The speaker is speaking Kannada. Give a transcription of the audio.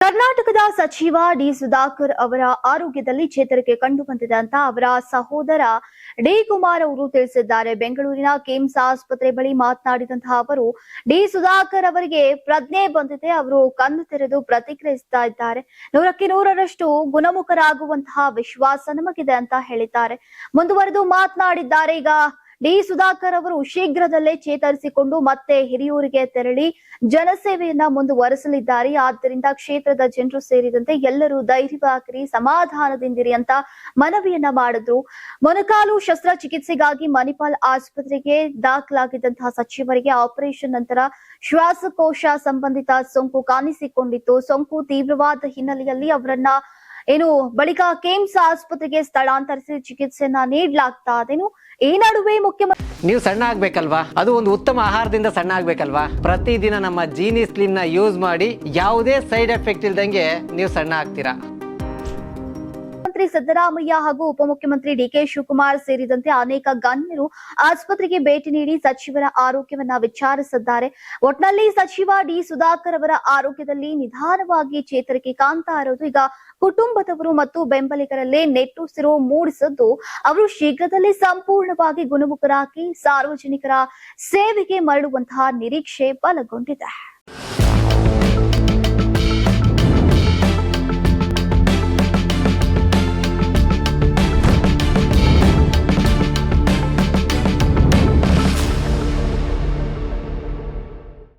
ಕರ್ನಾಟಕದ ಸಚಿವ ಡಿ ಸುಧಾಕರ್ ಅವರ ಆರೋಗ್ಯದಲ್ಲಿ ಚೇತರಿಕೆ ಕಂಡು ಬಂದಿದೆ ಅಂತ ಅವರ ಸಹೋದರ ಡಿ ಕುಮಾರ್ ಅವರು ತಿಳಿಸಿದ್ದಾರೆ. ಬೆಂಗಳೂರಿನ ಕಿಮ್ಸ್ ಆಸ್ಪತ್ರೆ ಬಳಿ ಮಾತನಾಡಿದಂತಹ ಅವರು, ಡಿ ಸುಧಾಕರ್ ಅವರಿಗೆ ಪ್ರಜ್ಞೆ ಬಂದಿದೆ, ಅವರು ಕಣ್ಣು ತೆರೆದು ಪ್ರತಿಕ್ರಿಯಿಸ್ತಾ ಇದ್ದಾರೆ. 100% ಗುಣಮುಖರಾಗುವಂತಹ ವಿಶ್ವಾಸ ನಮಗಿದೆ ಅಂತ ಹೇಳಿದ್ದಾರೆ. ಮುಂದುವರೆದು ಮಾತನಾಡಿದ್ದಾರೆ. ಈಗ ಡಿ ಸುಧಾಕರ್ ಅವರು ಶೀಘ್ರದಲ್ಲೇ ಚೇತರಿಸಿಕೊಂಡು ಮತ್ತೆ ಹಿರಿಯೂರಿಗೆ ತೆರಳಿ ಜನಸೇವೆಯನ್ನ ಮುಂದುವರೆಸಲಿದ್ದಾರೆ. ಆದ್ದರಿಂದ ಕ್ಷೇತ್ರದ ಜನರು ಸೇರಿದಂತೆ ಎಲ್ಲರೂ ಧೈರ್ಯವಾಗಿರಿ, ಸಮಾಧಾನದಿಂದಿರಿ ಅಂತ ಮನವಿಯನ್ನ ಮಾಡಿದ್ರು. ಮೊಣಕಾಲು ಶಸ್ತ್ರಚಿಕಿತ್ಸೆಗಾಗಿ ಮಣಿಪಾಲ್ ಆಸ್ಪತ್ರೆಗೆ ದಾಖಲಾಗಿದ್ದಂತಹ ಸಚಿವರಿಗೆ ಆಪರೇಷನ್ ನಂತರ ಶ್ವಾಸಕೋಶ ಸಂಬಂಧಿತ ಸೋಂಕು ಕಾಣಿಸಿಕೊಂಡಿತ್ತು. ಸೋಂಕು ತೀವ್ರವಾದ ಹಿನ್ನೆಲೆಯಲ್ಲಿ ಅವರನ್ನ ಬಳಿಕ ಕಿಮ್ಸ್ ಆಸ್ಪತ್ರೆಗೆ ಸ್ಥಳಾಂತರಿಸಿ ಚಿಕಿತ್ಸೆಯನ್ನ ನೀಡಲಾಗ್ತಾ ಇದೆ. ಈ ನಡುವೆ ಮುಖ್ಯಮಂತ್ರಿ ನೀವು ಸಣ್ಣ ಆಗ್ಬೇಕಲ್ವಾ, ಅದು ಒಂದು ಉತ್ತಮ ಆಹಾರದಿಂದ ಸಣ್ಣ ಆಗ್ಬೇಕಲ್ವಾ. ಪ್ರತಿದಿನ ನಮ್ಮ ಜೀನಿ ಸ್ಲಿಮ್ ನ ಯೂಸ್ ಮಾಡಿ ಯಾವುದೇ ಸೈಡ್ ಎಫೆಕ್ಟ್ ಇಲ್ದಂಗೆ ನೀವು ಸಣ್ಣ ಆಗ್ತೀರಾ. ಸಿದ್ದರಾಮಯ್ಯ ಹಾಗೂ ಉಪಮುಖ್ಯಮಂತ್ರಿ ಡಿಕೆ ಶಿವಕುಮಾರ್ ಸೇರಿದಂತೆ ಅನೇಕ ಗಣ್ಯರು ಆಸ್ಪತ್ರೆಗೆ ಭೇಟಿ ನೀಡಿ ಸಚಿವರ ಆರೋಗ್ಯವನ್ನ ವಿಚಾರಿಸಿದ್ದಾರೆ. ಒಟ್ನಲ್ಲಿ ಸಚಿವ ಡಿ ಸುಧಾಕರ್ ಅವರ ಆರೋಗ್ಯದಲ್ಲಿ ನಿಧಾನವಾಗಿ ಚೇತರಿಕೆ ಕಾಣ್ತಾ ಇರೋದು ಈಗ ಕುಟುಂಬದವರು ಮತ್ತು ಬೆಂಬಲಿಗರಲ್ಲೇ ನೆಟ್ಟುಸಿರು ಮೂಡಿಸಿದ್ದು, ಅವರು ಶೀಘ್ರದಲ್ಲೇ ಸಂಪೂರ್ಣವಾಗಿ ಗುಣಮುಖರಾಗಿ ಸಾರ್ವಜನಿಕರ ಸೇವೆಗೆ ಮರಳುವಂತಹ ನಿರೀಕ್ಷೆ ಬಲಗೊಂಡಿದೆ.